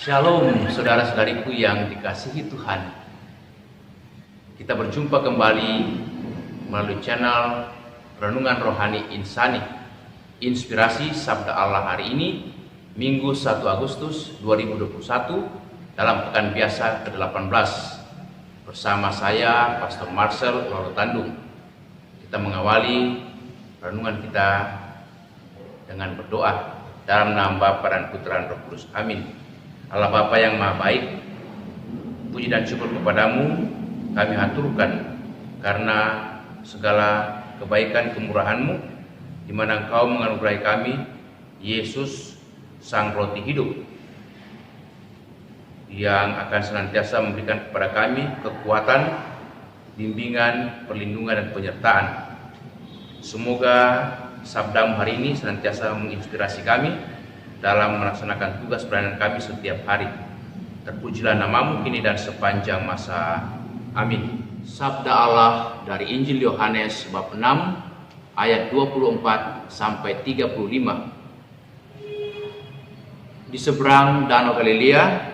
Shalom saudara-saudariku yang dikasihi Tuhan. Kita berjumpa kembali melalui channel Renungan Rohani Insani, Inspirasi Sabda Allah hari ini, Minggu 1 Agustus 2021 dalam pekan biasa ke-18. Bersama saya Pastor Marcel Lorotandung. Kita mengawali renungan kita dengan berdoa dalam nama Bapa dan Putra dan Roh Kudus. Amin. Allah Bapa yang Maha Baik, puji dan syukur kepadamu kami haturkan karena segala kebaikan kemurahan-Mu, di mana Engkau menganugerahi kami Yesus, Sang Roti Hidup, yang akan senantiasa memberikan kepada kami kekuatan, bimbingan, perlindungan, dan penyertaan. Semoga sabda-Mu hari ini senantiasa menginspirasi kami dalam melaksanakan tugas pelayanan kami setiap hari. Terpujilah nama-Mu kini dan sepanjang masa. Amin. Sabda Allah dari Injil Yohanes bab 6 ayat 24 sampai 35. Di seberang Danau Galilea,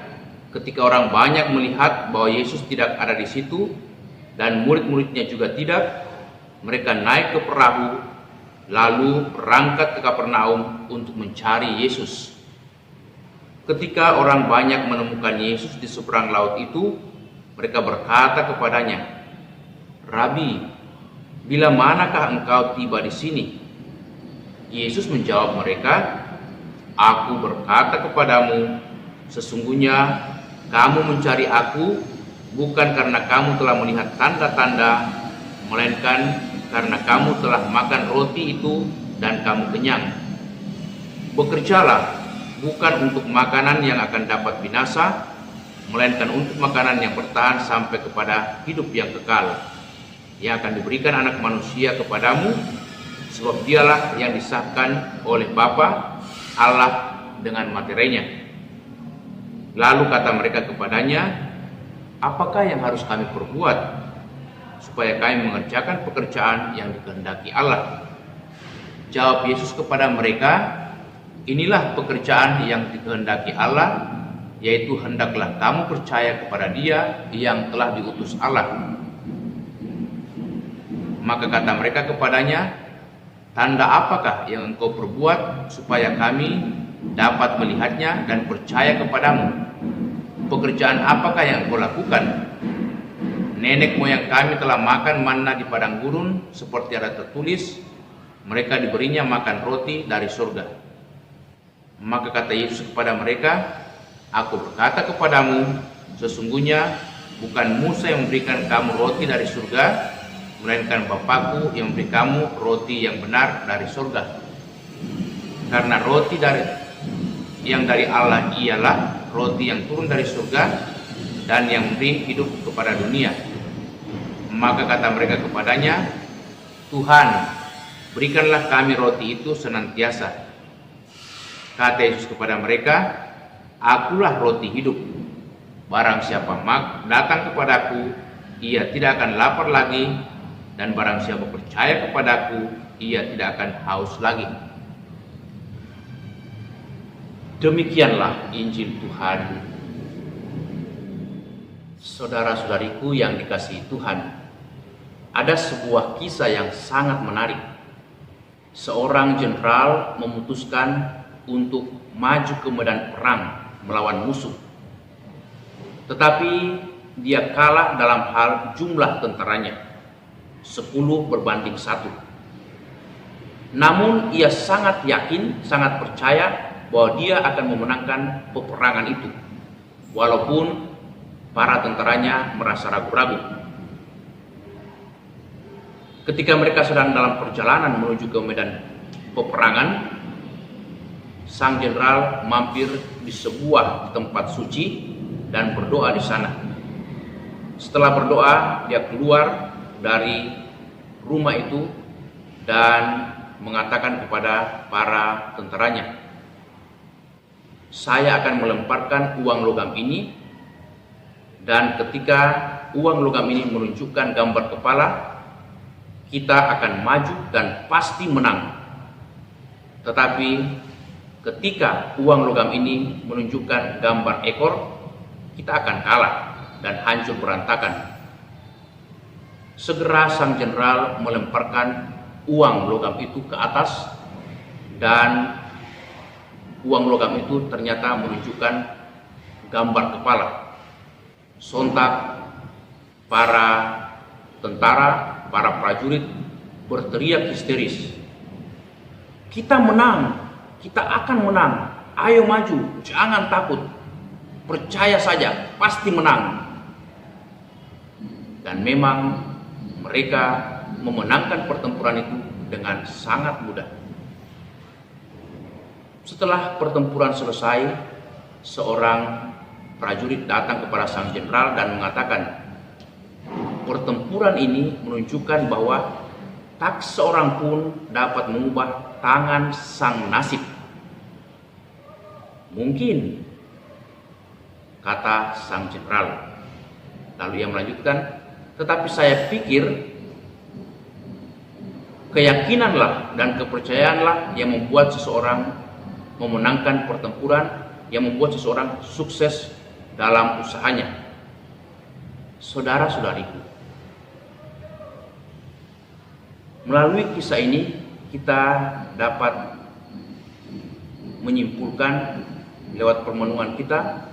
ketika orang banyak melihat bahwa Yesus tidak ada di situ dan murid-muridnya juga tidak, mereka naik ke perahu lalu berangkat ke Kapernaum untuk mencari Yesus. Ketika orang banyak menemukan Yesus di seberang laut itu, mereka berkata kepadanya, "Rabi, bila manakah engkau tiba di sini?" Yesus menjawab mereka, "Aku berkata kepadamu, sesungguhnya kamu mencari Aku bukan karena kamu telah melihat tanda-tanda, melainkan karena kamu telah makan roti itu dan kamu kenyang. Bekerjalah bukan untuk makanan yang akan dapat binasa, melainkan untuk makanan yang bertahan sampai kepada hidup yang kekal, yang akan diberikan Anak Manusia kepadamu, sebab Dialah yang disahkan oleh Bapa Allah dengan materinya." Lalu kata mereka kepadanya, "Apakah yang harus kami perbuat supaya kami mengerjakan pekerjaan yang dikehendaki Allah?" Jawab Yesus kepada mereka, "Inilah pekerjaan yang dikehendaki Allah, yaitu hendaklah kamu percaya kepada Dia yang telah diutus Allah." Maka kata mereka kepadanya, "Tanda apakah yang engkau perbuat supaya kami dapat melihatnya dan percaya kepadamu? Pekerjaan apakah yang engkau lakukan? Nenek moyang kami telah makan manna di padang gurun, seperti ada tertulis, mereka diberinya makan roti dari surga." Maka kata Yesus kepada mereka, "Aku berkata kepadamu, sesungguhnya bukan Musa yang memberikan kamu roti dari surga, melainkan Bapa-Ku yang memberi kamu roti yang benar dari surga. Karena roti yang dari Allah ialah roti yang turun dari surga dan yang memberi hidup kepada dunia." Maka kata mereka kepadanya, "Tuhan, berikanlah kami roti itu senantiasa." Kata Yesus kepada mereka, "Akulah roti hidup. Barang siapa datang kepadaku, ia tidak akan lapar lagi, dan barang siapa percaya kepadaku, ia tidak akan haus lagi." Demikianlah Injil Tuhan. Saudara-saudariku yang dikasihi Tuhan, ada sebuah kisah yang sangat menarik. Seorang jenderal memutuskan untuk maju ke medan perang melawan musuh. Tetapi dia kalah dalam hal jumlah tentaranya, 10 berbanding 1. Namun ia sangat yakin, sangat percaya bahwa dia akan memenangkan peperangan itu, walaupun para tentaranya merasa ragu-ragu. Ketika mereka sedang dalam perjalanan menuju ke medan peperangan, sang jenderal mampir di sebuah tempat suci dan berdoa di sana. Setelah berdoa, dia keluar dari rumah itu dan mengatakan kepada para tentaranya, "Saya akan melemparkan uang logam ini, dan ketika uang logam ini menunjukkan gambar kepala, kita akan maju dan pasti menang. Tetapi ketika uang logam ini menunjukkan gambar ekor, kita akan kalah dan hancur berantakan. Segera sang jenderal melemparkan uang logam itu ke atas, dan uang logam itu ternyata menunjukkan gambar kepala. Sontak para tentara, para prajurit berteriak histeris, "Kita menang, kita akan menang, ayo maju, jangan takut, percaya saja, pasti menang." Dan memang mereka memenangkan pertempuran itu dengan sangat mudah. Setelah pertempuran selesai, seorang prajurit datang kepada sang jenderal dan mengatakan, pertempuran ini menunjukkan bahwa tak seorang pun dapat mengubah tangan sang nasib. Mungkin, kata sang jenderal. Lalu ia melanjutkan, tetapi saya pikir keyakinanlah dan kepercayaanlah yang membuat seseorang memenangkan pertempuran, yang membuat seseorang sukses dalam usahanya. Saudara-saudariku, melalui kisah ini kita dapat menyimpulkan lewat permenungan kita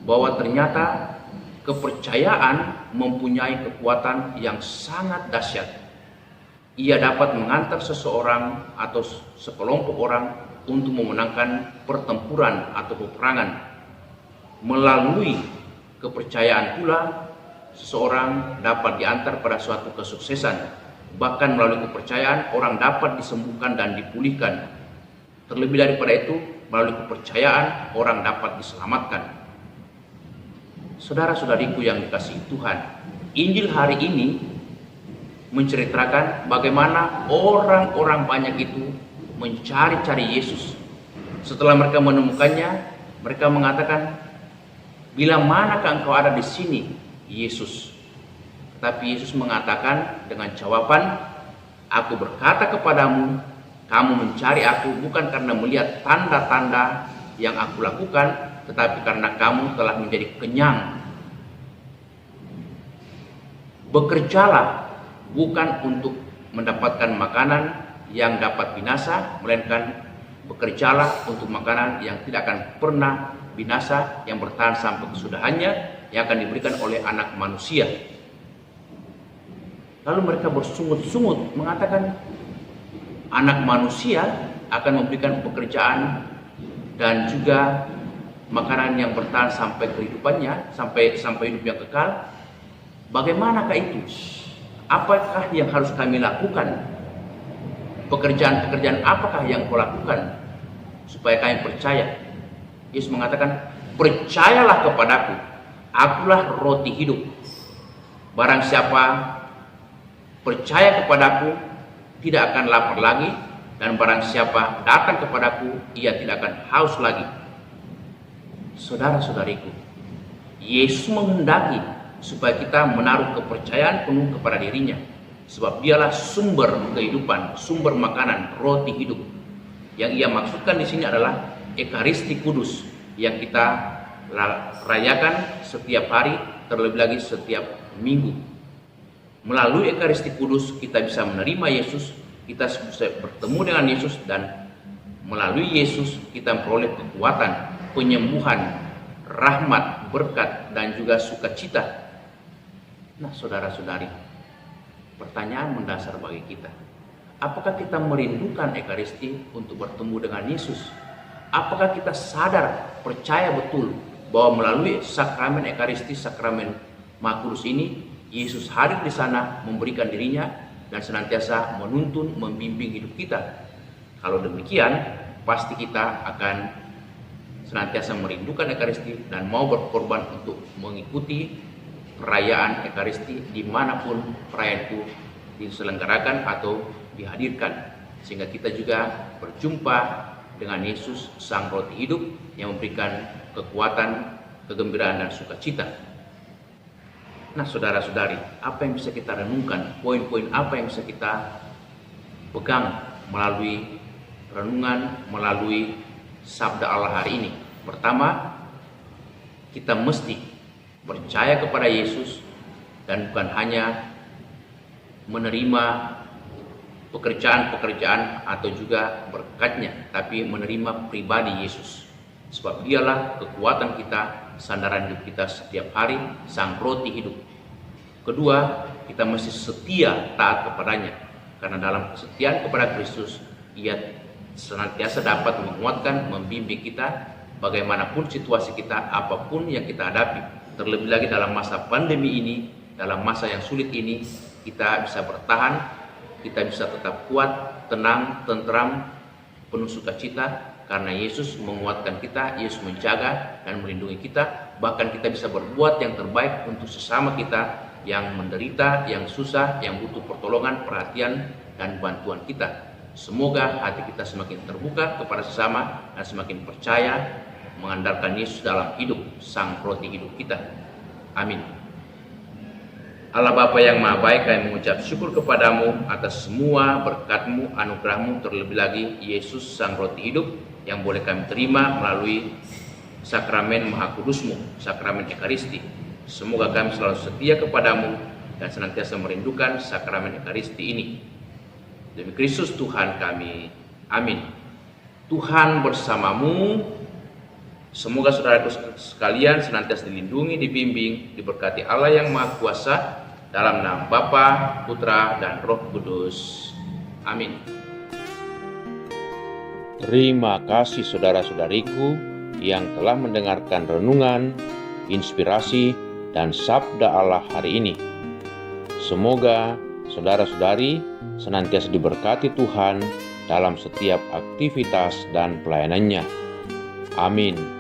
bahwa ternyata kepercayaan mempunyai kekuatan yang sangat dahsyat. Ia dapat mengantar seseorang atau sekelompok orang untuk memenangkan pertempuran atau peperangan. Melalui kepercayaan pula, seseorang dapat diantar pada suatu kesuksesan. Bahkan melalui kepercayaan, orang dapat disembuhkan dan dipulihkan. Terlebih daripada itu, melalui kepercayaan, orang dapat diselamatkan. Saudara-saudariku yang dikasihi Tuhan, Injil hari ini menceritakan bagaimana orang-orang banyak itu mencari-cari Yesus. Setelah mereka menemukannya, mereka mengatakan, "Bila manakah engkau ada di sini, Yesus?" Tapi Yesus mengatakan dengan jawaban, "Aku berkata kepadamu, kamu mencari aku bukan karena melihat tanda-tanda yang aku lakukan, tetapi karena kamu telah menjadi kenyang. Bekerjalah bukan untuk mendapatkan makanan yang dapat binasa, melainkan bekerjalah untuk makanan yang tidak akan pernah binasa, yang bertahan sampai kesudahannya, yang akan diberikan oleh Anak Manusia." Lalu mereka bersungut-sungut mengatakan, Anak Manusia akan memberikan pekerjaan dan juga makanan yang bertahan sampai kehidupannya, sampai hidup yang kekal. Bagaimanakah itu? Apakah yang harus kami lakukan? Pekerjaan-pekerjaan apakah yang kau lakukan supaya kami percaya? Yesus mengatakan, "Percayalah kepadaku, akulah roti hidup. Barang siapa percaya kepadaku tidak akan lapar lagi, dan barang siapa datang kepadaku, ia tidak akan haus lagi." Saudara-saudariku, Yesus menghendaki supaya kita menaruh kepercayaan penuh kepada dirinya, sebab dialah sumber kehidupan, sumber makanan, roti hidup. Yang ia maksudkan di sini adalah Ekaristi Kudus yang kita rayakan setiap hari, terlebih lagi setiap minggu. Melalui Ekaristi Kudus kita bisa menerima Yesus, kita bisa bertemu dengan Yesus, dan melalui Yesus kita memperoleh kekuatan, penyembuhan, rahmat, berkat, dan juga sukacita. Nah, saudara-saudari, pertanyaan mendasar bagi kita, apakah kita merindukan Ekaristi untuk bertemu dengan Yesus? Apakah kita sadar, percaya betul bahwa melalui sakramen Ekaristi, sakramen Maha Kudus ini, Yesus hadir di sana memberikan dirinya dan senantiasa menuntun, membimbing hidup kita? Kalau demikian, pasti kita akan senantiasa merindukan Ekaristi dan mau berkorban untuk mengikuti perayaan Ekaristi dimanapun perayaan itu diselenggarakan atau dihadirkan, sehingga kita juga berjumpa dengan Yesus, Sang Roti Hidup yang memberikan kekuatan, kegembiraan, dan sukacita. Nah, saudara-saudari, apa yang bisa kita renungkan? Poin-poin apa yang bisa kita pegang melalui renungan, melalui sabda Allah hari ini. Pertama, kita mesti percaya kepada Yesus dan bukan hanya menerima pekerjaan-pekerjaan atau juga berkatnya, tapi menerima pribadi Yesus. Sebab dialah kekuatan kita, sandaran hidup kita setiap hari, sang roti hidup. Kedua, kita mesti setia taat kepadanya, karena dalam kesetiaan kepada Kristus, ia senantiasa dapat menguatkan, membimbing kita bagaimanapun situasi kita, apapun yang kita hadapi. Terlebih lagi dalam masa pandemi ini, dalam masa yang sulit ini, kita bisa bertahan, kita bisa tetap kuat, tenang, tentram, penuh sukacita, karena Yesus menguatkan kita, Yesus menjaga dan melindungi kita. Bahkan kita bisa berbuat yang terbaik untuk sesama kita yang menderita, yang susah, yang butuh pertolongan, perhatian, dan bantuan kita. Semoga hati kita semakin terbuka kepada sesama dan semakin percaya mengandalkan Yesus dalam hidup, sang roti hidup kita. Amin. Allah Bapa yang Maha Baik, kami mengucap syukur kepadamu atas semua berkat-Mu, anugerah-Mu, terlebih lagi Yesus sang roti hidup yang boleh kami terima melalui sakramen Maha Kudus-Mu, sakramen Ekaristi. Semoga kami selalu setia kepadamu dan senantiasa merindukan sakramen Ekaristi ini. Demi Kristus Tuhan kami. Amin. Tuhan bersamamu. Semoga saudaraku sekalian senantiasa dilindungi, dibimbing, diberkati Allah yang Maha Kuasa, dalam nama Bapa, Putra, dan Roh Kudus. Amin. Terima kasih saudara-saudariku yang telah mendengarkan renungan, inspirasi, dan sabda Allah hari ini. Semoga saudara-saudari senantiasa diberkati Tuhan dalam setiap aktivitas dan pelayanannya. Amin.